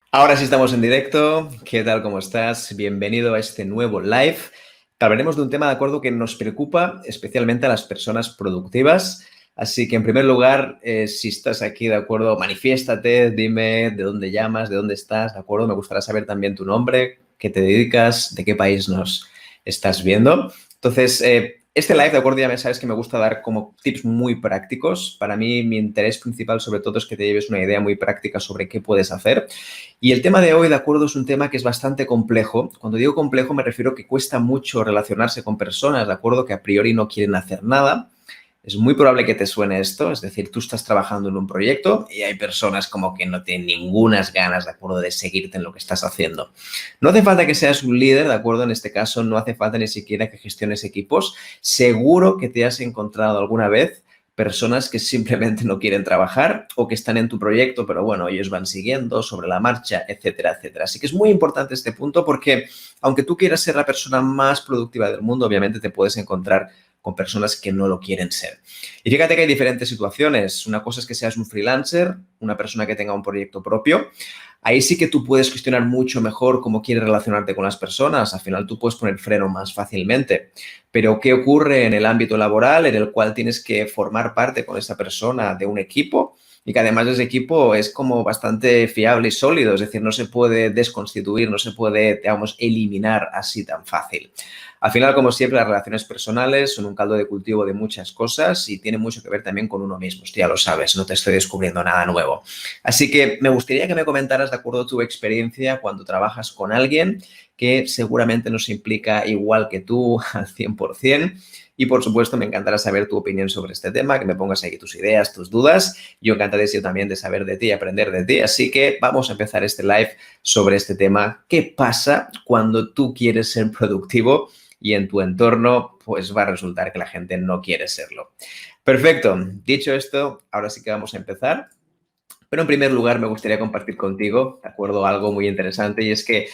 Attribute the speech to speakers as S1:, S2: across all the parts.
S1: Ahora sí estamos en directo. ¿Qué tal? ¿Cómo estás? Bienvenido a este nuevo live. Hablaremos de un tema, de acuerdo, que nos preocupa especialmente a las personas productivas. Así que, en primer lugar, si estás aquí, de acuerdo, manifiéstate, dime de dónde llamas, de dónde estás, de acuerdo. Me gustaría saber también tu nombre, qué te dedicas, de qué país nos estás viendo. Entonces, este live, de acuerdo, ya me sabes que me gusta dar como tips muy prácticos. Para mí, mi interés principal, sobre todo, es que te lleves una idea muy práctica sobre qué puedes hacer. Y el tema de hoy, de acuerdo, es un tema que es bastante complejo. Cuando digo complejo me refiero a que cuesta mucho relacionarse con personas, de acuerdo, que a priori no quieren hacer nada. Es muy probable que te suene esto, es decir, tú estás trabajando en un proyecto y hay personas como que no tienen ningunas ganas, de acuerdo, de seguirte en lo que estás haciendo. No hace falta que seas un líder, de acuerdo, en este caso no hace falta ni siquiera que gestiones equipos. Seguro que te has encontrado alguna vez personas que simplemente no quieren trabajar o que están en tu proyecto, pero bueno, ellos van siguiendo sobre la marcha, etcétera, etcétera. Así que es muy importante este punto porque aunque tú quieras ser la persona más productiva del mundo, obviamente te puedes encontrar con personas que no lo quieren ser. Y fíjate que hay diferentes situaciones. Una cosa es que seas un freelancer, una persona que tenga un proyecto propio. Ahí sí que tú puedes gestionar mucho mejor cómo quieres relacionarte con las personas. Al final tú puedes poner freno más fácilmente. Pero ¿qué ocurre en el ámbito laboral en el cual tienes que formar parte con esa persona de un equipo? Y que además ese equipo es como bastante fiable y sólido, es decir, no se puede desconstituir, no se puede, digamos, eliminar así tan fácil. Al final, como siempre, las relaciones personales son un caldo de cultivo de muchas cosas y tiene mucho que ver también con uno mismo. Esto ya lo sabes, no te estoy descubriendo nada nuevo. Así que me gustaría que me comentaras, de acuerdo a tu experiencia, cuando trabajas con alguien que seguramente nos implica igual que tú al 100%. Y, por supuesto, me encantará saber tu opinión sobre este tema, que me pongas aquí tus ideas, tus dudas. Yo encantadísimo también de saber de ti y aprender de ti. Así que vamos a empezar este live sobre este tema. ¿Qué pasa cuando tú quieres ser productivo y en tu entorno pues va a resultar que la gente no quiere serlo? Perfecto. Dicho esto, ahora sí que vamos a empezar. Pero en primer lugar me gustaría compartir contigo, ¿de acuerdo? Algo muy interesante y es que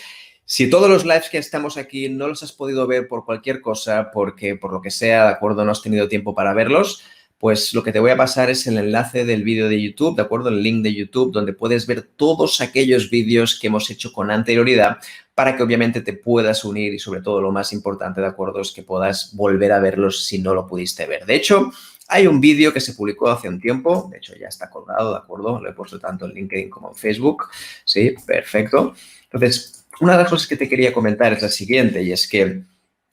S1: si todos los lives que estamos aquí no los has podido ver por cualquier cosa, porque por lo que sea, ¿de acuerdo? No has tenido tiempo para verlos, pues lo que te voy a pasar es el enlace del vídeo de YouTube, ¿de acuerdo? El link de YouTube donde puedes ver todos aquellos vídeos que hemos hecho con anterioridad para que obviamente te puedas unir y sobre todo lo más importante, ¿de acuerdo? Es que puedas volver a verlos si no lo pudiste ver. De hecho, hay un vídeo que se publicó hace un tiempo, de hecho ya está colgado, ¿de acuerdo? Lo he puesto tanto en LinkedIn como en Facebook. Sí, perfecto. Entonces, una de las cosas que te quería comentar es la siguiente y es que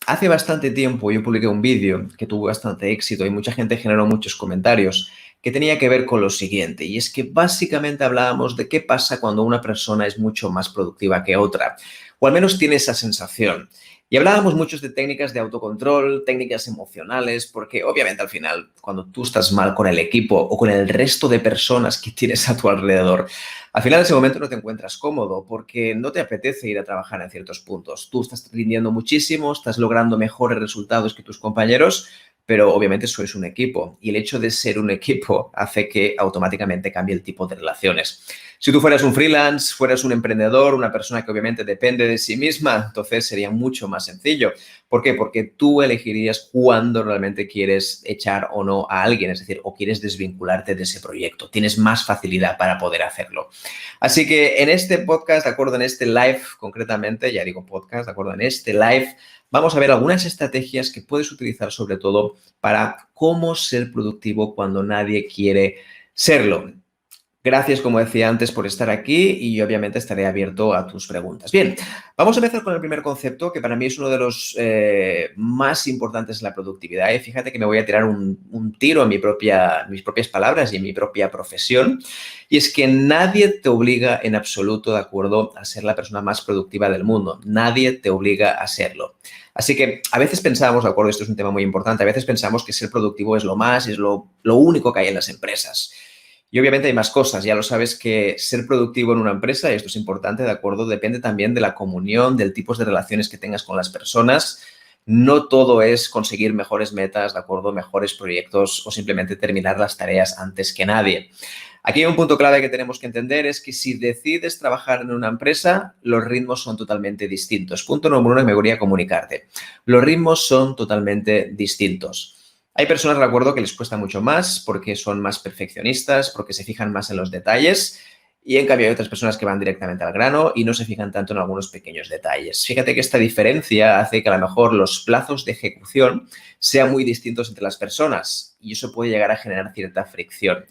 S1: hace bastante tiempo yo publiqué un vídeo que tuvo bastante éxito y mucha gente generó muchos comentarios que tenía que ver con lo siguiente y es que básicamente hablábamos de qué pasa cuando una persona es mucho más productiva que otra o al menos tiene esa sensación. Y hablábamos muchos de técnicas de autocontrol, técnicas emocionales, porque obviamente al final, cuando tú estás mal con el equipo o con el resto de personas que tienes a tu alrededor, al final en ese momento no te encuentras cómodo porque no te apetece ir a trabajar en ciertos puntos. Tú estás rindiendo muchísimo, estás logrando mejores resultados que tus compañeros, pero obviamente sois un equipo y el hecho de ser un equipo hace que automáticamente cambie el tipo de relaciones. Si tú fueras un freelance, fueras un emprendedor, una persona que obviamente depende de sí misma, entonces sería mucho más sencillo. ¿Por qué? Porque tú elegirías cuándo realmente quieres echar o no a alguien, es decir, o quieres desvincularte de ese proyecto. Tienes más facilidad para poder hacerlo. Así que en este podcast, de acuerdo, en este live concretamente, ya digo podcast, de acuerdo, en este live vamos a ver algunas estrategias que puedes utilizar sobre todo para cómo ser productivo cuando nadie quiere serlo. Gracias, como decía antes, por estar aquí y obviamente estaré abierto a tus preguntas. Bien, vamos a empezar con el primer concepto que para mí es uno de los más importantes en la productividad. Y fíjate que me voy a tirar un tiro en mis propias palabras y en mi propia profesión. Y es que nadie te obliga en absoluto, de acuerdo, a ser la persona más productiva del mundo. Nadie te obliga a serlo. Así que a veces pensamos, de acuerdo, esto es un tema muy importante, a veces pensamos que ser productivo es lo más, es lo único que hay en las empresas. Y obviamente hay más cosas. Ya lo sabes que ser productivo en una empresa, y esto es importante, ¿de acuerdo? Depende también de la comunión, del tipo de relaciones que tengas con las personas. No todo es conseguir mejores metas, ¿de acuerdo? Mejores proyectos o simplemente terminar las tareas antes que nadie. Aquí hay un punto clave que tenemos que entender, es que si decides trabajar en una empresa, los ritmos son totalmente distintos. Punto número uno que me gustaría comunicarte. Los ritmos son totalmente distintos. Hay personas, de acuerdo, que les cuesta mucho más porque son más perfeccionistas, porque se fijan más en los detalles Y en cambio hay otras personas que van directamente al grano y no se fijan tanto en algunos pequeños detalles. Fíjate que esta diferencia hace que a lo mejor los plazos de ejecución sean muy distintos entre las personas y eso puede llegar a generar cierta fricción.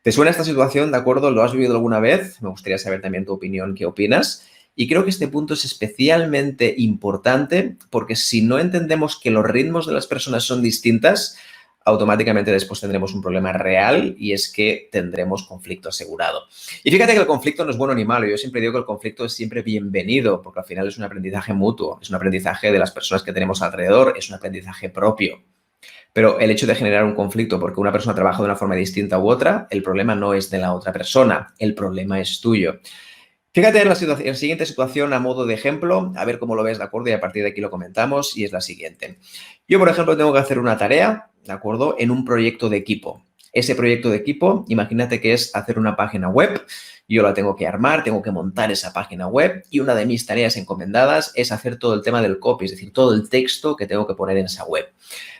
S1: ¿Te suena esta situación, de acuerdo? ¿Lo has vivido alguna vez? Me gustaría saber también tu opinión, qué opinas. Y creo que este punto es especialmente importante porque si no entendemos que los ritmos de las personas son distintas, automáticamente después tendremos un problema real y es que tendremos conflicto asegurado. Y fíjate que el conflicto no es bueno ni malo. Yo siempre digo que el conflicto es siempre bienvenido porque al final es un aprendizaje mutuo, es un aprendizaje de las personas que tenemos alrededor, es un aprendizaje propio. Pero el hecho de generar un conflicto porque una persona trabaja de una forma distinta u otra, el problema no es de la otra persona, el problema es tuyo. Fíjate en la siguiente situación a modo de ejemplo, a ver cómo lo ves, ¿de acuerdo? Y a partir de aquí lo comentamos y es la siguiente. Yo, por ejemplo, tengo que hacer una tarea, ¿de acuerdo? En un proyecto de equipo. Ese proyecto de equipo, imagínate que es hacer una página web. Yo la tengo que armar, tengo que montar esa página web y una de mis tareas encomendadas es hacer todo el tema del copy, es decir, todo el texto que tengo que poner en esa web.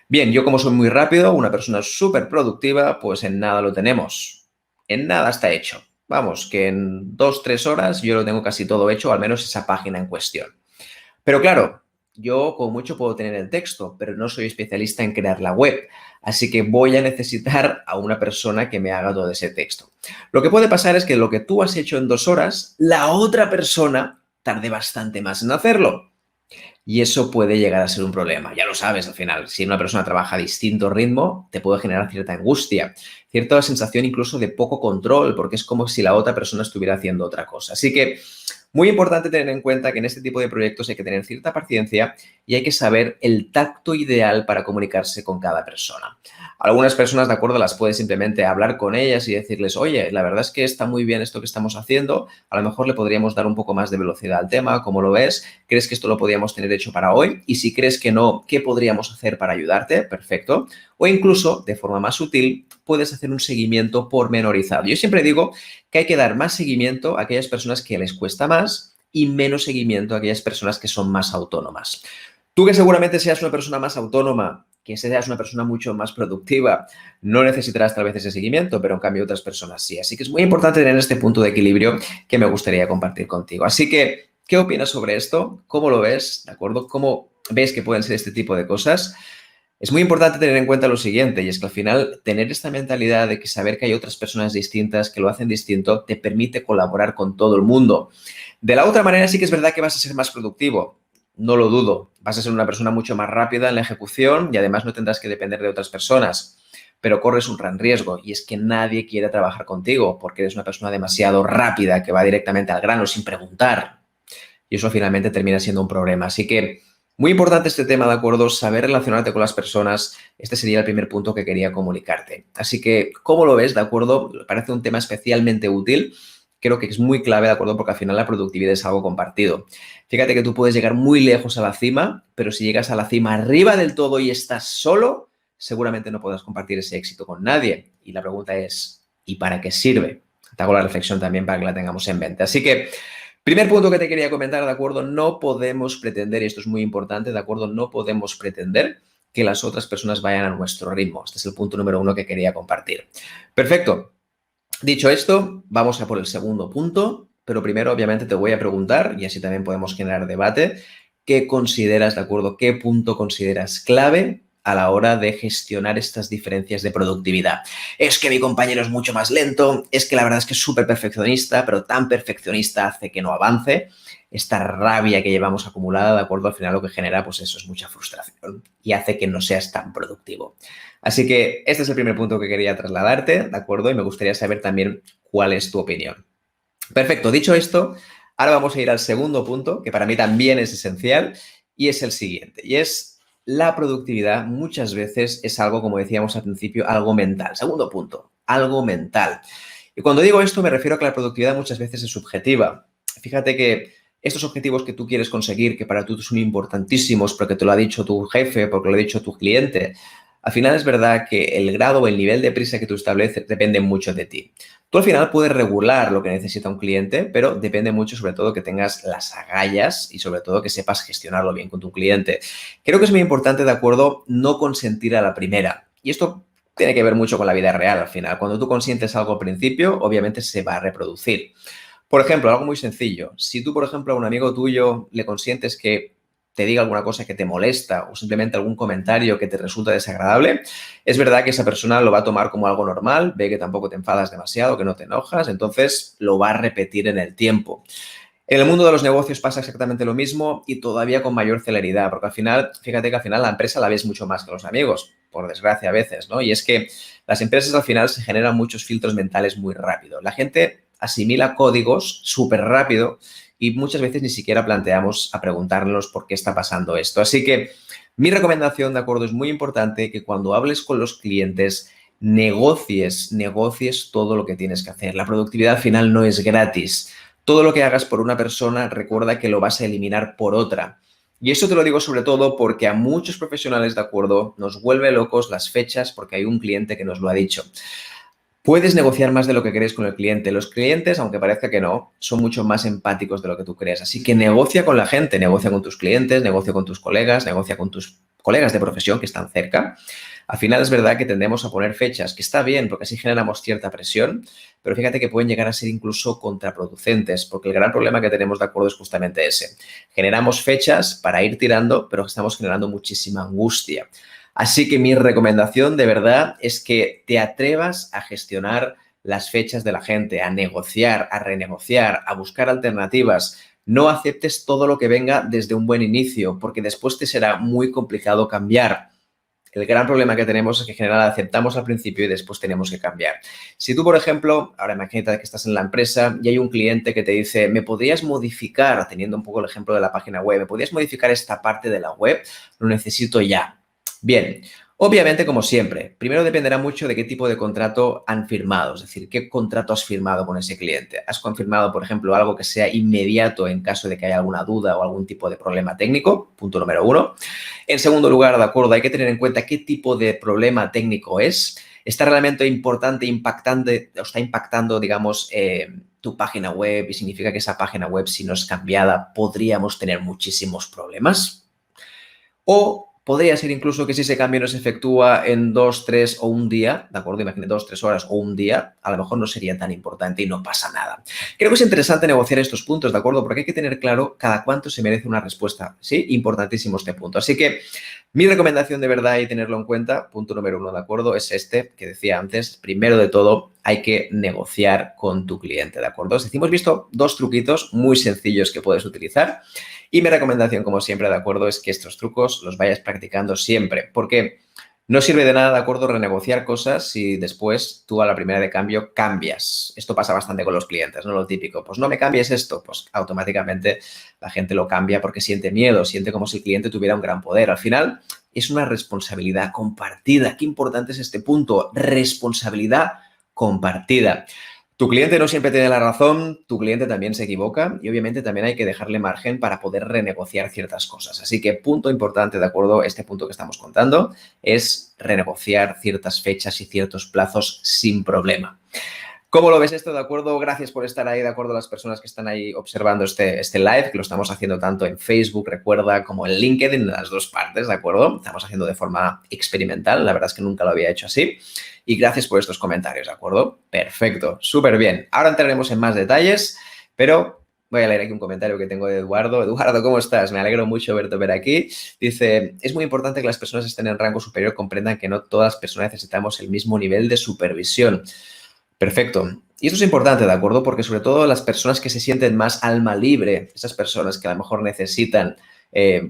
S1: Bien, yo como soy muy rápido, una persona súper productiva, pues en nada lo tenemos. En nada está hecho. Vamos, que en 2-3 horas yo lo tengo casi todo hecho, al menos esa página en cuestión. Pero claro, yo como mucho puedo tener el texto, pero no soy especialista en crear la web. Así que voy a necesitar a una persona que me haga todo ese texto. Lo que puede pasar es que lo que tú has hecho en 2 horas, la otra persona tarde bastante más en hacerlo. Y eso puede llegar a ser un problema. Ya lo sabes al final. Si una persona trabaja a distinto ritmo, te puede generar cierta angustia, cierta sensación incluso de poco control, porque es como si la otra persona estuviera haciendo otra cosa. Así que muy importante tener en cuenta que en este tipo de proyectos hay que tener cierta paciencia y hay que saber el tacto ideal para comunicarse con cada persona. Algunas personas, de acuerdo, las puedes simplemente hablar con ellas y decirles, oye, la verdad es que está muy bien esto que estamos haciendo, a lo mejor le podríamos dar un poco más de velocidad al tema, ¿cómo lo ves? ¿Crees que esto lo podríamos tener hecho para hoy? Y si crees que no, ¿qué podríamos hacer para ayudarte? Perfecto. O incluso, de forma más sutil, puedes hacer un seguimiento pormenorizado. Yo siempre digo que hay que dar más seguimiento a aquellas personas que les cuesta más y menos seguimiento a aquellas personas que son más autónomas. Tú que seguramente seas una persona más autónoma, que seas una persona mucho más productiva, no necesitarás tal vez ese seguimiento, pero en cambio otras personas sí. Así que es muy importante tener este punto de equilibrio que me gustaría compartir contigo. Así que, ¿qué opinas sobre esto? ¿Cómo lo ves? ¿De acuerdo? ¿Cómo ves que pueden ser este tipo de cosas? Es muy importante tener en cuenta lo siguiente, y es que al final tener esta mentalidad de que saber que hay otras personas distintas que lo hacen distinto te permite colaborar con todo el mundo. De la otra manera sí que es verdad que vas a ser más productivo, no lo dudo. Vas a ser una persona mucho más rápida en la ejecución y además no tendrás que depender de otras personas, pero corres un gran riesgo y es que nadie quiere trabajar contigo porque eres una persona demasiado rápida que va directamente al grano sin preguntar y eso finalmente termina siendo un problema. Así que muy importante este tema, ¿de acuerdo? Saber relacionarte con las personas. Este sería el primer punto que quería comunicarte. Así que, ¿cómo lo ves? ¿De acuerdo? Me parece un tema especialmente útil. Creo que es muy clave, ¿de acuerdo? Porque al final la productividad es algo compartido. Fíjate que tú puedes llegar muy lejos a la cima, pero si llegas a la cima arriba del todo y estás solo, seguramente no podrás compartir ese éxito con nadie. Y la pregunta es, ¿y para qué sirve? Te hago la reflexión también para que la tengamos en mente. Así que, primer punto que te quería comentar, ¿de acuerdo? No podemos pretender, y esto es muy importante, ¿de acuerdo? No podemos pretender que las otras personas vayan a nuestro ritmo. Este es el punto número 1 que quería compartir. Perfecto. Dicho esto, vamos a por el segundo punto, pero primero obviamente te voy a preguntar, y así también podemos generar debate, ¿qué consideras, de acuerdo? ¿Qué punto consideras clave a la hora de gestionar estas diferencias de productividad? Es que mi compañero es mucho más lento, es que la verdad es que es súper perfeccionista, pero tan perfeccionista hace que no avance. Esta rabia que llevamos acumulada, ¿de acuerdo? Al final lo que genera, pues eso, es mucha frustración y hace que no seas tan productivo. Así que este es el primer punto que quería trasladarte, ¿de acuerdo? Y me gustaría saber también cuál es tu opinión. Perfecto, dicho esto, ahora vamos a ir al segundo punto, que para mí también es esencial, y es el siguiente, y es la productividad muchas veces es algo, como decíamos al principio, algo mental. Segundo punto, algo mental. Y cuando digo esto me refiero a que la productividad muchas veces es subjetiva. Fíjate que estos objetivos que tú quieres conseguir, que para tú son importantísimos porque te lo ha dicho tu jefe, porque lo ha dicho tu cliente, al final es verdad que el grado o el nivel de prisa que tú estableces depende mucho de ti. Tú al final puedes regular lo que necesita un cliente, pero depende mucho sobre todo que tengas las agallas y sobre todo que sepas gestionarlo bien con tu cliente. Creo que es muy importante, de acuerdo, no consentir a la primera. Y esto tiene que ver mucho con la vida real al final. Cuando tú consientes algo al principio, obviamente se va a reproducir. Por ejemplo, algo muy sencillo. Si tú, por ejemplo, a un amigo tuyo le consientes que te diga alguna cosa que te molesta o simplemente algún comentario que te resulta desagradable, es verdad que esa persona lo va a tomar como algo normal, ve que tampoco te enfadas demasiado, que no te enojas, entonces lo va a repetir en el tiempo. En el mundo de los negocios pasa exactamente lo mismo y todavía con mayor celeridad, porque al final, fíjate que al final la empresa la ves mucho más que los amigos, por desgracia a veces, ¿no? Y es que las empresas al final se generan muchos filtros mentales muy rápido. La gente asimila códigos súper rápido y muchas veces ni siquiera planteamos a preguntarnos por qué está pasando esto. Así que mi recomendación, de acuerdo, es muy importante que cuando hables con los clientes negocies todo lo que tienes que hacer. La productividad al final no es gratis. Todo lo que hagas por una persona, recuerda que lo vas a eliminar por otra. Y esto te lo digo sobre todo porque a muchos profesionales, de acuerdo, nos vuelve locos las fechas porque hay un cliente que nos lo ha dicho. Puedes negociar más de lo que crees con el cliente. Los clientes, aunque parezca que no, son mucho más empáticos de lo que tú crees. Así que negocia con la gente, negocia con tus clientes, negocia con tus colegas, negocia con tus colegas de profesión que están cerca. Al final es verdad que tendemos a poner fechas, que está bien porque así generamos cierta presión, pero fíjate que pueden llegar a ser incluso contraproducentes, porque el gran problema que tenemos, de acuerdo, es justamente ese. Generamos fechas para ir tirando, pero estamos generando muchísima angustia. Así que mi recomendación de verdad es que te atrevas a gestionar las fechas de la gente, a negociar, a renegociar, a buscar alternativas. No aceptes todo lo que venga desde un buen inicio, porque después te será muy complicado cambiar. El gran problema que tenemos es que en general aceptamos al principio y después tenemos que cambiar. Si tú, por ejemplo, ahora imagínate que estás en la empresa y hay un cliente que te dice, ¿me podrías modificar, teniendo un poco el ejemplo de la página web, ¿me podrías modificar esta parte de la web? Lo necesito ya. Bien, obviamente, como siempre, primero dependerá mucho de qué tipo de contrato han firmado, es decir, qué contrato has firmado con ese cliente. ¿Has confirmado, por ejemplo, algo que sea inmediato en caso de que haya alguna duda o algún tipo de problema técnico? Punto número uno. En segundo lugar, de acuerdo, hay que tener en cuenta qué tipo de problema técnico es. ¿Está realmente importante, impactante, o está impactando, digamos, tu página web y significa que esa página web, si no es cambiada, podríamos tener muchísimos problemas? O podría ser incluso que si ese cambio no se efectúa en 2, 3 o un día, ¿de acuerdo? Imagínate 2, 3 horas o un día, a lo mejor no sería tan importante y no pasa nada. Creo que es interesante negociar estos puntos, ¿de acuerdo? Porque hay que tener claro cada cuánto se merece una respuesta, ¿sí? Importantísimo este punto. Así que mi recomendación de verdad y tenerlo en cuenta, punto número uno, ¿de acuerdo? Es este que decía antes. Primero de todo, hay que negociar con tu cliente, ¿de acuerdo? Es decir, hemos visto dos truquitos muy sencillos que puedes utilizar y mi recomendación, como siempre, ¿de acuerdo? Es que estos trucos los vayas practicando siempre, porque no sirve de nada, ¿de acuerdo?, renegociar cosas si después tú a la primera de cambio cambias. Esto pasa bastante con los clientes, ¿no? Lo típico, pues no me cambies esto, pues automáticamente la gente lo cambia porque siente miedo, siente como si el cliente tuviera un gran poder. Al final es una responsabilidad compartida. Qué importante es este punto, responsabilidad compartida. Tu cliente no siempre tiene la razón, tu cliente también se equivoca y obviamente también hay que dejarle margen para poder renegociar ciertas cosas. Así que punto importante, ¿de acuerdo? Este punto que estamos contando es renegociar ciertas fechas y ciertos plazos sin problema. ¿Cómo lo ves esto? ¿De acuerdo? Gracias por estar ahí, ¿de acuerdo? Las personas que están ahí observando este live, que lo estamos haciendo tanto en Facebook, recuerda, como en LinkedIn, en las dos partes, ¿de acuerdo? Estamos haciendo de forma experimental, la verdad es que nunca lo había hecho así. Y gracias por estos comentarios, ¿de acuerdo? Perfecto, súper bien. Ahora entraremos en más detalles, pero voy a leer aquí un comentario que tengo de Eduardo. Eduardo, ¿cómo estás? Me alegro mucho verte ver aquí. Dice, es muy importante que las personas que estén en rango superior comprendan que no todas las personas necesitamos el mismo nivel de supervisión. Perfecto. Y esto es importante, ¿de acuerdo? Porque sobre todo las personas que se sienten más alma libre, esas personas que a lo mejor necesitan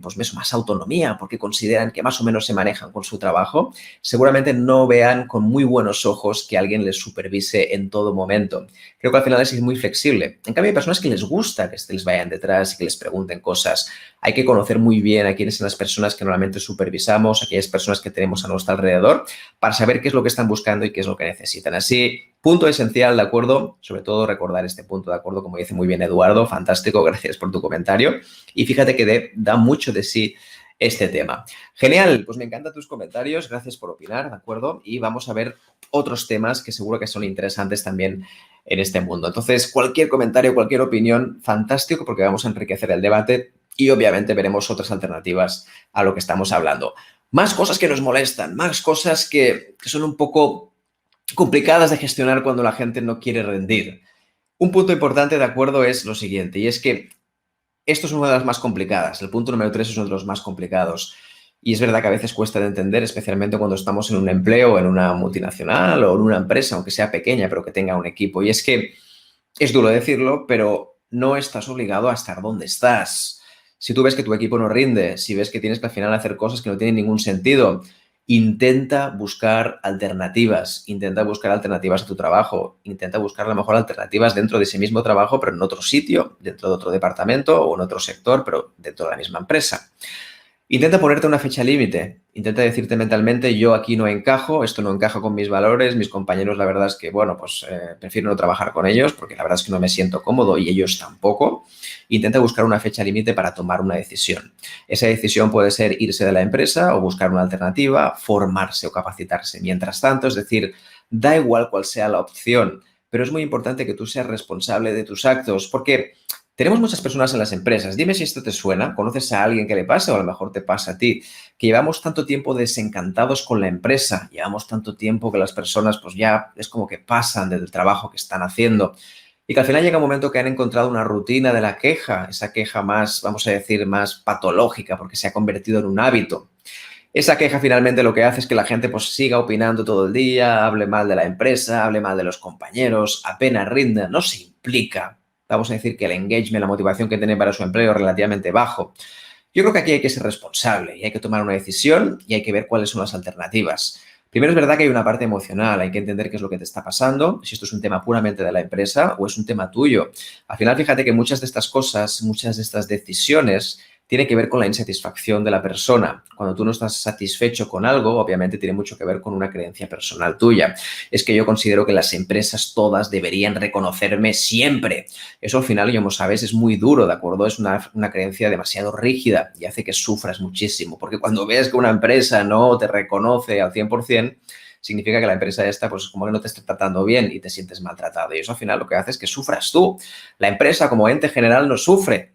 S1: pues eso, más autonomía porque consideran que más o menos se manejan con su trabajo, seguramente no vean con muy buenos ojos que alguien les supervise en todo momento. Creo que al final es muy flexible. En cambio, hay personas que les gusta que les vayan detrás y que les pregunten cosas. Hay que conocer muy bien a quiénes son las personas que normalmente supervisamos, aquellas personas que tenemos a nuestro alrededor, para saber qué es lo que están buscando y qué es lo que necesitan. Así, punto esencial, ¿de acuerdo? Sobre todo recordar este punto, ¿de acuerdo? Como dice muy bien Eduardo, fantástico, gracias por tu comentario. Y fíjate que da mucho de sí este tema. Genial, pues me encantan tus comentarios, gracias por opinar, ¿de acuerdo? Y vamos a ver otros temas que seguro que son interesantes también en este mundo. Entonces, cualquier comentario, cualquier opinión, fantástico, porque vamos a enriquecer el debate y obviamente veremos otras alternativas a lo que estamos hablando. más cosas que nos molestan, más cosas que son un poco complicadas de gestionar cuando la gente no quiere rendir. Un punto importante, de acuerdo, es lo siguiente, y es que esto es una de las más complicadas. El punto número 3 es uno de los más complicados. Y es verdad que a veces cuesta de entender, especialmente cuando estamos en un empleo, en una multinacional o en una empresa, aunque sea pequeña, pero que tenga un equipo. Y es que es duro decirlo, pero no estás obligado a estar donde estás. Si tú ves que tu equipo no rinde, si ves que tienes que al final hacer cosas que no tienen ningún sentido, intenta buscar alternativas a tu trabajo, intenta buscar a lo mejor alternativas dentro de ese mismo trabajo, pero en otro sitio, dentro de otro departamento o en otro sector, pero dentro de la misma empresa. Intenta ponerte una fecha límite. Intenta decirte mentalmente, yo aquí no encajo, esto no encaja con mis valores, mis compañeros, la verdad es que, bueno, pues prefiero no trabajar con ellos porque la verdad es que no me siento cómodo y ellos tampoco. Intenta buscar una fecha límite para tomar una decisión. Esa decisión puede ser irse de la empresa o buscar una alternativa, formarse o capacitarse. Mientras tanto, es decir, da igual cuál sea la opción, pero es muy importante que tú seas responsable de tus actos porque tenemos muchas personas en las empresas. Dime si esto te suena. ¿Conoces a alguien que le pasa o a lo mejor te pasa a ti? Que llevamos tanto tiempo desencantados con la empresa, llevamos tanto tiempo que las personas pues ya es como que pasan del trabajo que están haciendo y que al final llega un momento que han encontrado una rutina de la queja, esa queja más, vamos a decir, más patológica porque se ha convertido en un hábito. Esa queja finalmente lo que hace es que la gente pues siga opinando todo el día, hable mal de la empresa, hable mal de los compañeros, apenas rinda, no se implica. Vamos a decir que el engagement, la motivación que tiene para su empleo es relativamente bajo. Yo creo que aquí hay que ser responsable y hay que tomar una decisión y hay que ver cuáles son las alternativas. Primero es verdad que hay una parte emocional, hay que entender qué es lo que te está pasando, si esto es un tema puramente de la empresa o es un tema tuyo. Al final, fíjate que muchas de estas cosas, muchas de estas decisiones tiene que ver con la insatisfacción de la persona. Cuando tú no estás satisfecho con algo, obviamente tiene mucho que ver con una creencia personal tuya. Es que yo considero que las empresas todas deberían reconocerme siempre. Eso al final, como sabes, es muy duro, ¿de acuerdo? Es una creencia demasiado rígida y hace que sufras muchísimo. Porque cuando ves que una empresa no te reconoce al 100%, significa que la empresa esta, pues como que no te está tratando bien y te sientes maltratado. Y eso al final lo que hace es que sufras tú. La empresa como ente general no sufre,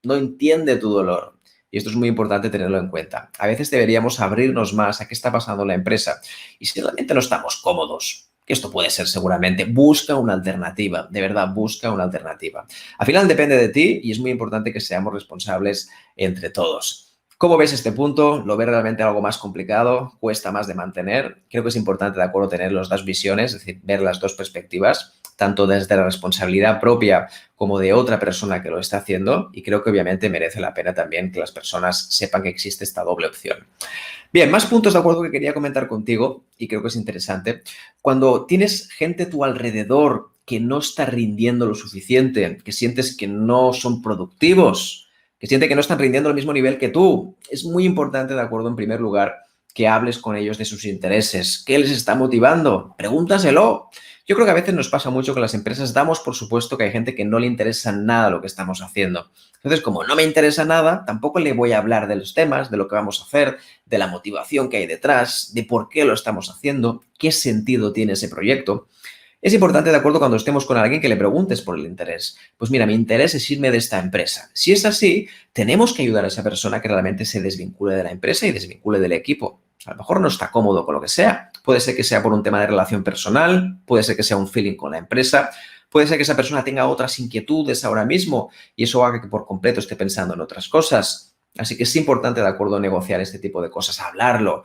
S1: no entiende tu dolor. Y esto es muy importante tenerlo en cuenta. A veces deberíamos abrirnos más a qué está pasando en la empresa. Y si realmente no estamos cómodos, que esto puede ser seguramente, busca una alternativa. De verdad, busca una alternativa. Al final depende de ti y es muy importante que seamos responsables entre todos. ¿Cómo ves este punto? ¿Lo ves realmente algo más complicado? ¿Cuesta más de mantener? Creo que es importante, de acuerdo, tener las dos visiones, es decir, ver las dos perspectivas, tanto desde la responsabilidad propia como de otra persona que lo está haciendo, y creo que obviamente merece la pena también que las personas sepan que existe esta doble opción. Bien, más puntos de acuerdo que quería comentar contigo y creo que es interesante. Cuando tienes gente a tu alrededor que no está rindiendo lo suficiente, que sientes que no son productivos, que siente que no están rindiendo al mismo nivel que tú, es muy importante, de acuerdo, en primer lugar, que hables con ellos de sus intereses. ¿Qué les está motivando? Pregúntaselo. Yo creo que a veces nos pasa mucho que las empresas damos por supuesto que hay gente que no le interesa nada lo que estamos haciendo. Entonces, como no me interesa nada, tampoco le voy a hablar de los temas, de lo que vamos a hacer, de la motivación que hay detrás, de por qué lo estamos haciendo, qué sentido tiene ese proyecto. Es importante, de acuerdo, cuando estemos con alguien que le preguntes por el interés. Pues mira, mi interés es irme de esta empresa. Si es así, tenemos que ayudar a esa persona que realmente se desvincule de la empresa y desvincule del equipo. A lo mejor no está cómodo con lo que sea. Puede ser que sea por un tema de relación personal, puede ser que sea un feeling con la empresa, puede ser que esa persona tenga otras inquietudes ahora mismo y eso haga que por completo esté pensando en otras cosas. Así que es importante, de acuerdo, negociar este tipo de cosas, hablarlo.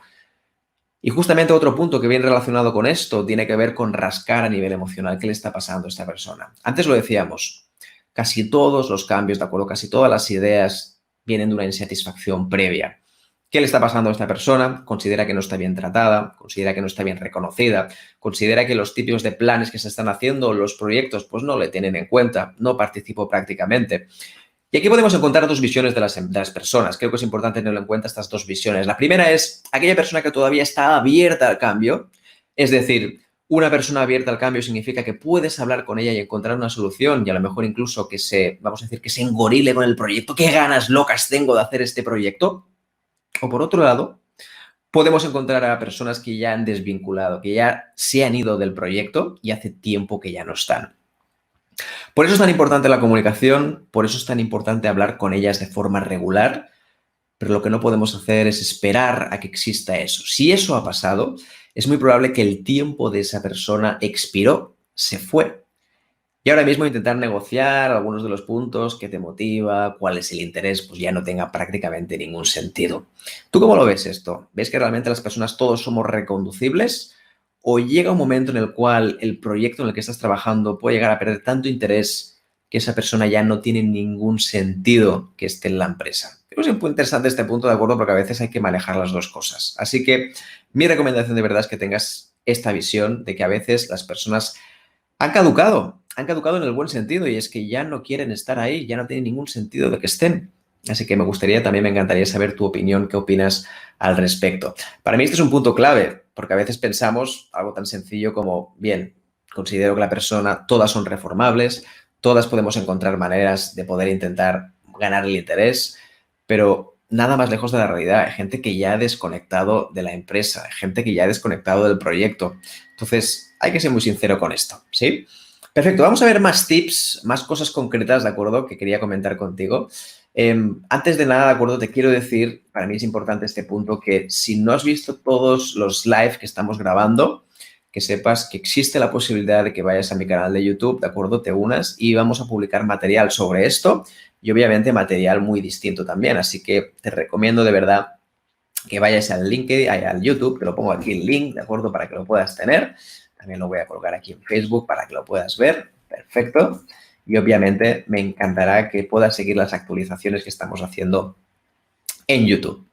S1: Y justamente otro punto que viene relacionado con esto tiene que ver con rascar a nivel emocional. ¿Qué le está pasando a esta persona? Antes lo decíamos, casi todos los cambios, ¿de acuerdo? Casi todas las ideas vienen de una insatisfacción previa. ¿Qué le está pasando a esta persona? Considera que no está bien tratada, considera que no está bien reconocida, considera que los tipos de planes que se están haciendo, los proyectos, pues no le tienen en cuenta, no participó prácticamente. Y aquí podemos encontrar dos visiones de las personas. Creo que es importante tenerlo en cuenta estas dos visiones. La primera es aquella persona que todavía está abierta al cambio. Es decir, una persona abierta al cambio significa que puedes hablar con ella y encontrar una solución y a lo mejor incluso que vamos a decir, que se engorile con el proyecto. ¿Qué ganas locas tengo de hacer este proyecto? O por otro lado, podemos encontrar a personas que ya han desvinculado, que ya se han ido del proyecto y hace tiempo que ya no están. Por eso es tan importante la comunicación, por eso es tan importante hablar con ellas de forma regular, pero lo que no podemos hacer es esperar a que exista eso. Si eso ha pasado, es muy probable que el tiempo de esa persona expiró, se fue. Y ahora mismo intentar negociar algunos de los puntos que te motiva, cuál es el interés, pues ya no tenga prácticamente ningún sentido. ¿Tú cómo lo ves esto? ¿Ves que realmente las personas todos somos reconducibles? ¿O llega un momento en el cual el proyecto en el que estás trabajando puede llegar a perder tanto interés que esa persona ya no tiene ningún sentido que esté en la empresa? Creo que es muy interesante este punto, de acuerdo, porque a veces hay que manejar las dos cosas. Así que mi recomendación de verdad es que tengas esta visión de que a veces las personas han caducado en el buen sentido y es que ya no quieren estar ahí, ya no tiene ningún sentido de que estén. Así que también me encantaría saber tu opinión, qué opinas al respecto. Para mí este es un punto clave, porque a veces pensamos algo tan sencillo como, bien, considero que la persona, todas son reformables, todas podemos encontrar maneras de poder intentar ganar el interés, pero nada más lejos de la realidad. Hay gente que ya ha desconectado de la empresa, hay gente que ya ha desconectado del proyecto. Entonces, hay que ser muy sincero con esto, ¿sí? Perfecto, vamos a ver más tips, más cosas concretas, ¿de acuerdo? Que quería comentar contigo. Antes de nada, ¿de acuerdo? Te quiero decir, para mí es importante este punto, que si no has visto todos los live que estamos grabando, que sepas que existe la posibilidad de que vayas a mi canal de YouTube, ¿de acuerdo? Te unas y vamos a publicar material sobre esto y obviamente material muy distinto también. Así que te recomiendo de verdad que vayas al LinkedIn, al YouTube, te lo pongo aquí el link, ¿de acuerdo? Para que lo puedas tener. También lo voy a colocar aquí en Facebook para que lo puedas ver. Perfecto. Y obviamente me encantará que puedas seguir las actualizaciones que estamos haciendo en YouTube.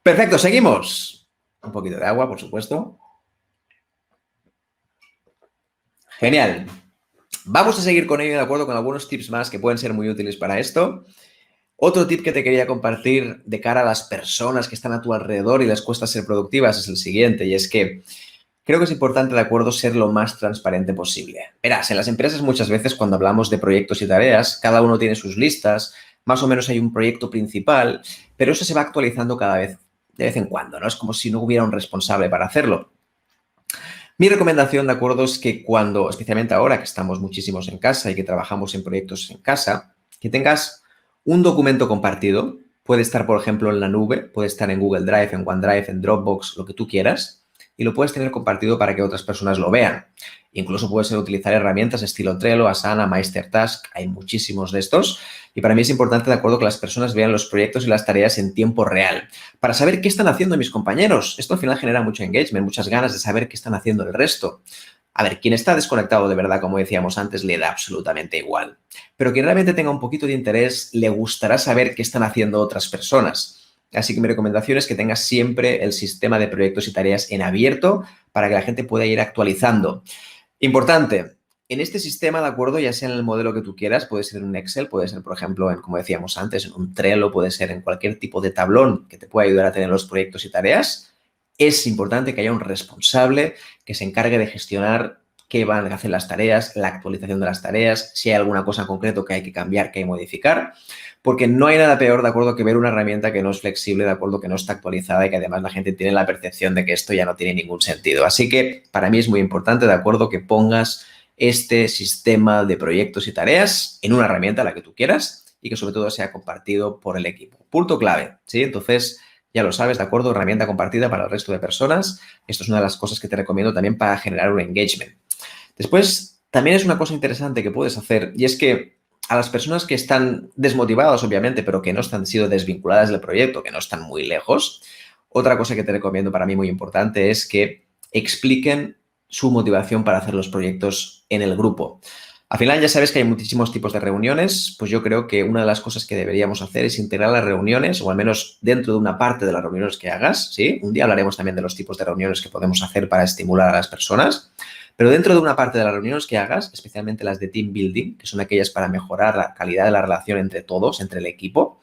S1: Perfecto, seguimos. Un poquito de agua, por supuesto. Genial. Vamos a seguir con ello, de acuerdo, con algunos tips más que pueden ser muy útiles para esto. Otro tip que te quería compartir de cara a las personas que están a tu alrededor y les cuesta ser productivas es el siguiente, y es que creo que es importante, de acuerdo, ser lo más transparente posible. Verás, en las empresas muchas veces cuando hablamos de proyectos y tareas, cada uno tiene sus listas, más o menos hay un proyecto principal, pero eso se va actualizando cada vez, de vez en cuando, ¿no? Es como si no hubiera un responsable para hacerlo. Mi recomendación, de acuerdo, es que cuando, especialmente ahora que estamos muchísimos en casa y que trabajamos en proyectos en casa, que tengas un documento compartido. Puede estar, por ejemplo, en la nube, puede estar en Google Drive, en OneDrive, en Dropbox, lo que tú quieras, y lo puedes tener compartido para que otras personas lo vean. Incluso puedes utilizar herramientas estilo Trello, Asana, MeisterTask, hay muchísimos de estos. Y para mí es importante, de acuerdo, que las personas vean los proyectos y las tareas en tiempo real, para saber qué están haciendo mis compañeros. Esto al final genera mucho engagement, muchas ganas de saber qué están haciendo el resto. A ver, quien está desconectado de verdad, como decíamos antes, le da absolutamente igual. Pero quien realmente tenga un poquito de interés, le gustará saber qué están haciendo otras personas. Así que mi recomendación es que tengas siempre el sistema de proyectos y tareas en abierto para que la gente pueda ir actualizando. Importante, en este sistema, de acuerdo, ya sea en el modelo que tú quieras, puede ser en un Excel, puede ser, por ejemplo, como decíamos antes, en un Trello, puede ser en cualquier tipo de tablón que te pueda ayudar a tener los proyectos y tareas. Es importante que haya un responsable que se encargue de gestionar qué van a hacer las tareas, la actualización de las tareas, si hay alguna cosa en concreto que hay que cambiar, que hay que modificar, porque no hay nada peor, de acuerdo, que ver una herramienta que no es flexible, de acuerdo, que no está actualizada y que además la gente tiene la percepción de que esto ya no tiene ningún sentido. Así que para mí es muy importante, de acuerdo, que pongas este sistema de proyectos y tareas en una herramienta, la que tú quieras, y que sobre todo sea compartido por el equipo. Punto clave, ¿sí? Entonces, ya lo sabes, ¿de acuerdo? Herramienta compartida para el resto de personas. Esto es una de las cosas que te recomiendo también para generar un engagement. Después, también es una cosa interesante que puedes hacer, y es que a las personas que están desmotivadas, obviamente, pero que no están sido desvinculadas del proyecto, que no están muy lejos, otra cosa que te recomiendo para mí muy importante es que expliquen su motivación para hacer los proyectos en el grupo. Al final ya sabes que hay muchísimos tipos de reuniones, pues yo creo que una de las cosas que deberíamos hacer es integrar las reuniones, o al menos dentro de una parte de las reuniones que hagas, ¿sí? Un día hablaremos también de los tipos de reuniones que podemos hacer para estimular a las personas, pero dentro de una parte de las reuniones que hagas, especialmente las de team building, que son aquellas para mejorar la calidad de la relación entre todos, entre el equipo,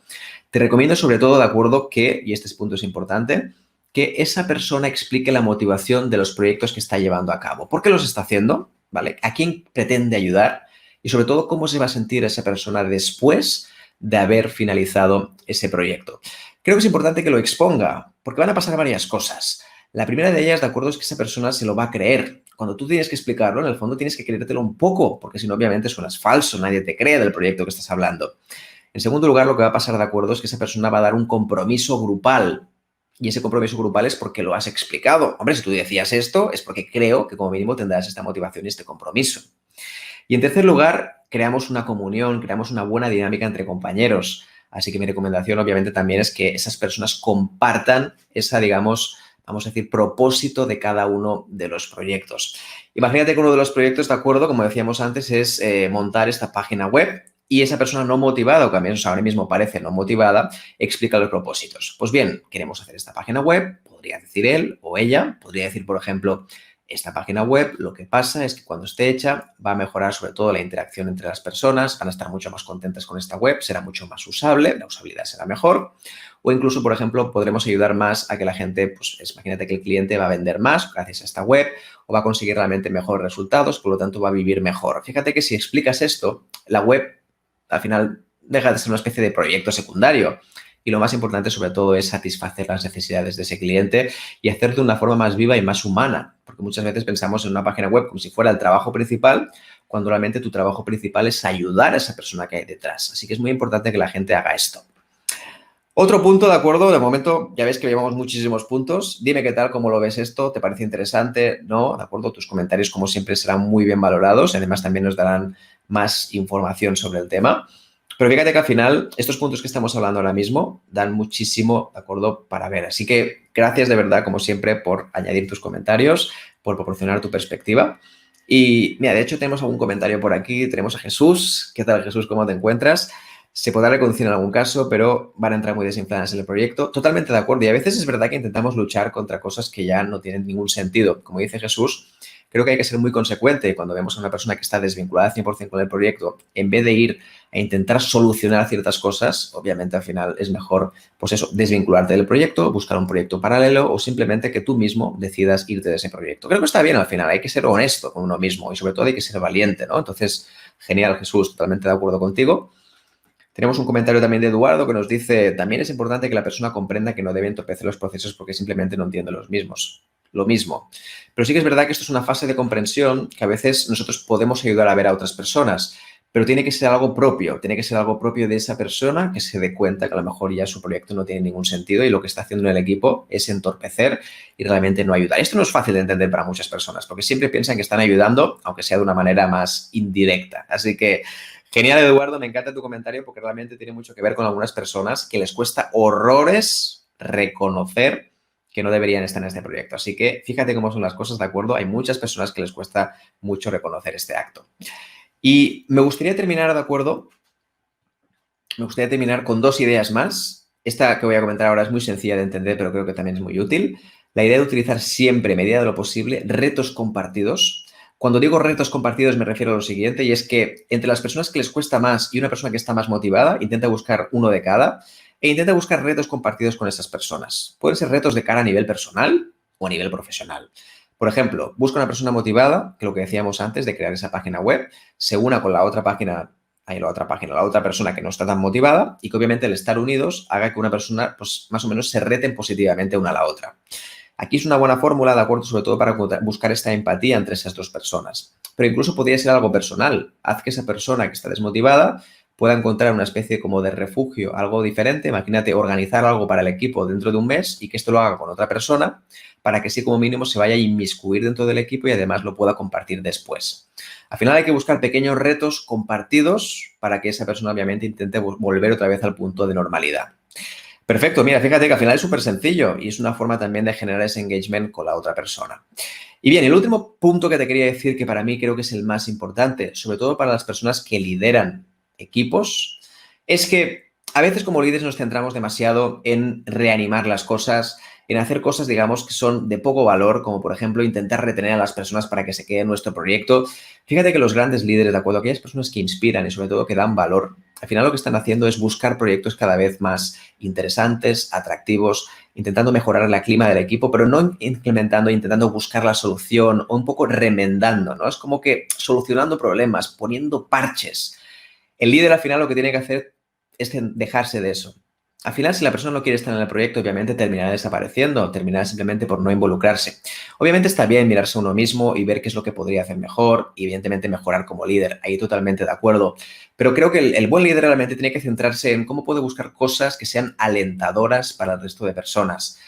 S1: te recomiendo sobre todo, de acuerdo, que, y este punto es importante, que esa persona explique la motivación de los proyectos que está llevando a cabo. ¿Por qué los está haciendo? ¿Vale? ¿A quién pretende ayudar? Y sobre todo, ¿cómo se va a sentir esa persona después de haber finalizado ese proyecto? Creo que es importante que lo exponga, porque van a pasar varias cosas. La primera de ellas, de acuerdo, es que esa persona se lo va a creer. Cuando tú tienes que explicarlo, en el fondo tienes que creértelo un poco, porque si no, obviamente suenas falso, nadie te cree del proyecto que estás hablando. En segundo lugar, lo que va a pasar de acuerdo es que esa persona va a dar un compromiso grupal. Y ese compromiso grupal es porque lo has explicado. Hombre, si tú decías esto, es porque creo que como mínimo tendrás esta motivación y este compromiso. Y en tercer lugar, creamos una comunión, creamos una buena dinámica entre compañeros. Así que mi recomendación obviamente también es que esas personas compartan esa, digamos, vamos a decir, propósito de cada uno de los proyectos. Imagínate que uno de los proyectos, de acuerdo, como decíamos antes, es montar esta página web y esa persona no motivada, o que a mí ahora mismo parece no motivada, explica los propósitos. Pues bien, queremos hacer esta página web, podría decir él o ella, podría decir, por ejemplo, esta página web, lo que pasa es que cuando esté hecha va a mejorar sobre todo la interacción entre las personas, van a estar mucho más contentas con esta web, será mucho más usable, la usabilidad será mejor. O incluso, por ejemplo, podremos ayudar más a que la gente, pues imagínate que el cliente va a vender más gracias a esta web o va a conseguir realmente mejores resultados, por lo tanto va a vivir mejor. Fíjate que si explicas esto, la web al final deja de ser una especie de proyecto secundario. Y lo más importante, sobre todo, es satisfacer las necesidades de ese cliente y hacerlo de una forma más viva y más humana. Porque muchas veces pensamos en una página web como si fuera el trabajo principal, cuando realmente tu trabajo principal es ayudar a esa persona que hay detrás. Así que es muy importante que la gente haga esto. Otro punto, de acuerdo, de momento ya ves que llevamos muchísimos puntos. Dime qué tal, cómo lo ves esto, ¿te parece interesante? ¿No? De acuerdo, tus comentarios como siempre serán muy bien valorados y además también nos darán más información sobre el tema. Pero fíjate que al final estos puntos que estamos hablando ahora mismo dan muchísimo, ¿de acuerdo?, para ver. Así que gracias de verdad, como siempre, por añadir tus comentarios, por proporcionar tu perspectiva. Y mira, de hecho tenemos algún comentario por aquí. Tenemos a Jesús. ¿Qué tal, Jesús? ¿Cómo te encuentras? Se podrá reconducir en algún caso, pero van a entrar muy desinfladas en el proyecto. Totalmente de acuerdo. Y a veces es verdad que intentamos luchar contra cosas que ya no tienen ningún sentido. Como dice Jesús, creo que hay que ser muy consecuente cuando vemos a una persona que está desvinculada al 100% con el proyecto. En vez de ir a intentar solucionar ciertas cosas, obviamente al final es mejor, pues eso, desvincularte del proyecto, buscar un proyecto paralelo o simplemente que tú mismo decidas irte de ese proyecto. Creo que está bien al final. Hay que ser honesto con uno mismo y sobre todo hay que ser valiente, ¿no? Entonces, genial, Jesús, totalmente de acuerdo contigo. Tenemos un comentario también de Eduardo que nos dice, también es importante que la persona comprenda que no debe entorpecer los procesos porque simplemente no entiende lo mismo. Pero sí que es verdad que esto es una fase de comprensión que a veces nosotros podemos ayudar a ver a otras personas, pero tiene que ser algo propio de esa persona que se dé cuenta que a lo mejor ya su proyecto no tiene ningún sentido y lo que está haciendo en el equipo es entorpecer y realmente no ayudar. Esto no es fácil de entender para muchas personas porque siempre piensan que están ayudando, aunque sea de una manera más indirecta. Así que genial, Eduardo, me encanta tu comentario porque realmente tiene mucho que ver con algunas personas que les cuesta horrores reconocer que no deberían estar en este proyecto. Así que fíjate cómo son las cosas, ¿de acuerdo? Hay muchas personas que les cuesta mucho reconocer este acto. Y me gustaría terminar, ¿de acuerdo? Me gustaría terminar con dos ideas más. Esta que voy a comentar ahora es muy sencilla de entender, pero creo que también es muy útil. La idea de utilizar siempre, en medida de lo posible, retos compartidos. Cuando digo retos compartidos me refiero a lo siguiente, y es que entre las personas que les cuesta más y una persona que está más motivada, intenta buscar uno de cada e intenta buscar retos compartidos con esas personas. Pueden ser retos de cara a nivel personal o a nivel profesional. Por ejemplo, busca una persona motivada, que lo que decíamos antes de crear esa página web, se una con la otra persona que no está tan motivada y que obviamente el estar unidos haga que una persona, pues más o menos se reten positivamente una a la otra. Aquí es una buena fórmula, ¿de acuerdo? Sobre todo para buscar esta empatía entre esas dos personas. Pero incluso podría ser algo personal. Haz que esa persona que está desmotivada pueda encontrar una especie como de refugio, algo diferente. Imagínate organizar algo para el equipo dentro de un mes y que esto lo haga con otra persona para que sí como mínimo se vaya a inmiscuir dentro del equipo y además lo pueda compartir después. Al final hay que buscar pequeños retos compartidos para que esa persona obviamente intente volver otra vez al punto de normalidad. Perfecto, mira, fíjate que al final es súper sencillo y es una forma también de generar ese engagement con la otra persona. Y bien, el último punto que te quería decir que para mí creo que es el más importante, sobre todo para las personas que lideran equipos, es que a veces como líderes nos centramos demasiado en reanimar las cosas, en hacer cosas, digamos, que son de poco valor, como por ejemplo intentar retener a las personas para que se queden en nuestro proyecto. Fíjate que los grandes líderes, ¿de acuerdo? Aquellas personas que inspiran y sobre todo que dan valor, al final lo que están haciendo es buscar proyectos cada vez más interesantes, atractivos, intentando mejorar el clima del equipo, pero no implementando, intentando buscar la solución o un poco remendando, ¿no? Es como que solucionando problemas, poniendo parches. El líder al final lo que tiene que hacer es dejarse de eso. Al final, si la persona no quiere estar en el proyecto, obviamente terminará desapareciendo, terminará simplemente por no involucrarse. Obviamente está bien mirarse a uno mismo y ver qué es lo que podría hacer mejor y evidentemente mejorar como líder. Ahí totalmente de acuerdo. Pero creo que el buen líder realmente tiene que centrarse en cómo puede buscar cosas que sean alentadoras para el resto de personas.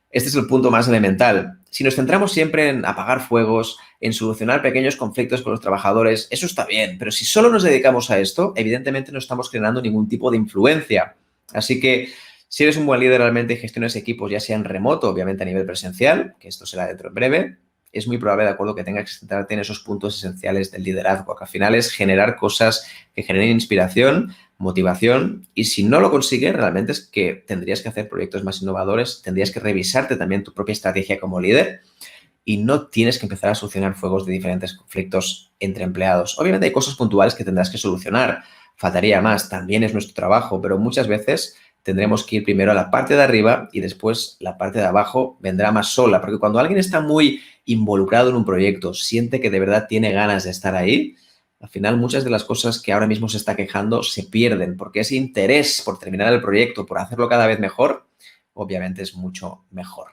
S1: Este es el punto más elemental. Si nos centramos siempre en apagar fuegos, en solucionar pequeños conflictos con los trabajadores, eso está bien, pero si solo nos dedicamos a esto, evidentemente no estamos generando ningún tipo de influencia. Así que si eres un buen líder realmente y gestionas equipos, ya sea en remoto, obviamente a nivel presencial, que esto será dentro en breve, es muy probable, de acuerdo, que tengas que centrarte en esos puntos esenciales del liderazgo, que al final es generar cosas que generen inspiración, motivación, y si no lo consigues, realmente es que tendrías que hacer proyectos más innovadores, tendrías que revisarte también tu propia estrategia como líder y no tienes que empezar a solucionar fuegos de diferentes conflictos entre empleados. Obviamente hay cosas puntuales que tendrás que solucionar, faltaría más, también es nuestro trabajo, pero muchas veces tendremos que ir primero a la parte de arriba y después la parte de abajo vendrá más sola, porque cuando alguien está muy involucrado en un proyecto, siente que de verdad tiene ganas de estar ahí, al final muchas de las cosas que ahora mismo se está quejando se pierden, porque ese interés por terminar el proyecto, por hacerlo cada vez mejor, obviamente es mucho mejor.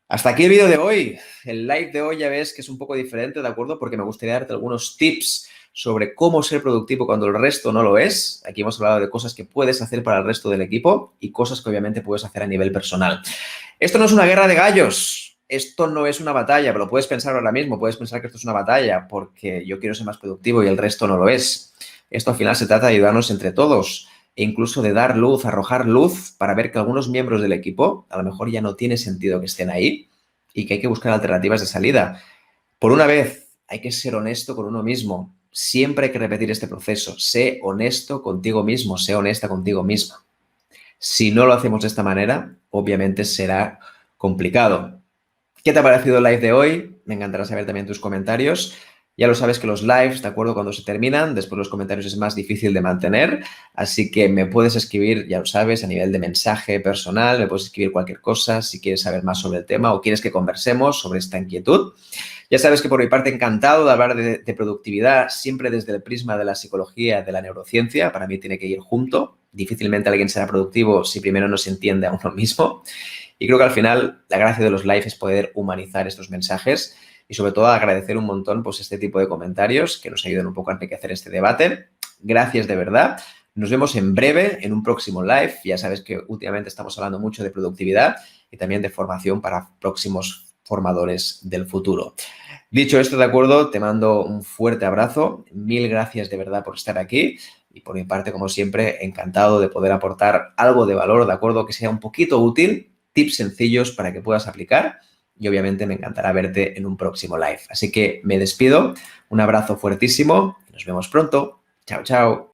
S1: Hasta aquí el vídeo de hoy. El live de hoy ya ves que es un poco diferente, ¿de acuerdo? Porque me gustaría darte algunos tips sobre cómo ser productivo cuando el resto no lo es. Aquí hemos hablado de cosas que puedes hacer para el resto del equipo y cosas que obviamente puedes hacer a nivel personal. Esto no es una guerra de gallos. Esto no es una batalla, pero lo puedes pensar ahora mismo. Puedes pensar que esto es una batalla porque yo quiero ser más productivo y el resto no lo es. Esto al final se trata de ayudarnos entre todos e incluso de dar luz, arrojar luz para ver que algunos miembros del equipo a lo mejor ya no tiene sentido que estén ahí y que hay que buscar alternativas de salida. Por una vez, hay que ser honesto con uno mismo. Siempre hay que repetir este proceso. Sé honesto contigo mismo, sé honesta contigo misma. Si no lo hacemos de esta manera, obviamente será complicado. ¿Qué te ha parecido el live de hoy? Me encantará saber también tus comentarios. Ya lo sabes que los lives, ¿de acuerdo? Cuando se terminan, después los comentarios es más difícil de mantener, así que me puedes escribir, ya lo sabes, a nivel de mensaje personal, me puedes escribir cualquier cosa si quieres saber más sobre el tema o quieres que conversemos sobre esta inquietud. Ya sabes que por mi parte encantado de hablar de productividad siempre desde el prisma de la psicología, de la neurociencia. Para mí tiene que ir junto. Difícilmente alguien será productivo si primero no se entiende a uno mismo. Y creo que al final la gracia de los live es poder humanizar estos mensajes y sobre todo agradecer un montón pues este tipo de comentarios que nos ayudan un poco a enriquecer este debate. Gracias de verdad. Nos vemos en breve en un próximo live. Ya sabes que últimamente estamos hablando mucho de productividad y también de formación para próximos formadores del futuro. Dicho esto, de acuerdo, te mando un fuerte abrazo. Mil gracias de verdad por estar aquí. Y por mi parte, como siempre, encantado de poder aportar algo de valor, de acuerdo, que sea un poquito útil, tips sencillos para que puedas aplicar. Y obviamente me encantará verte en un próximo live. Así que me despido. Un abrazo fuertísimo. Nos vemos pronto. Chao, chao.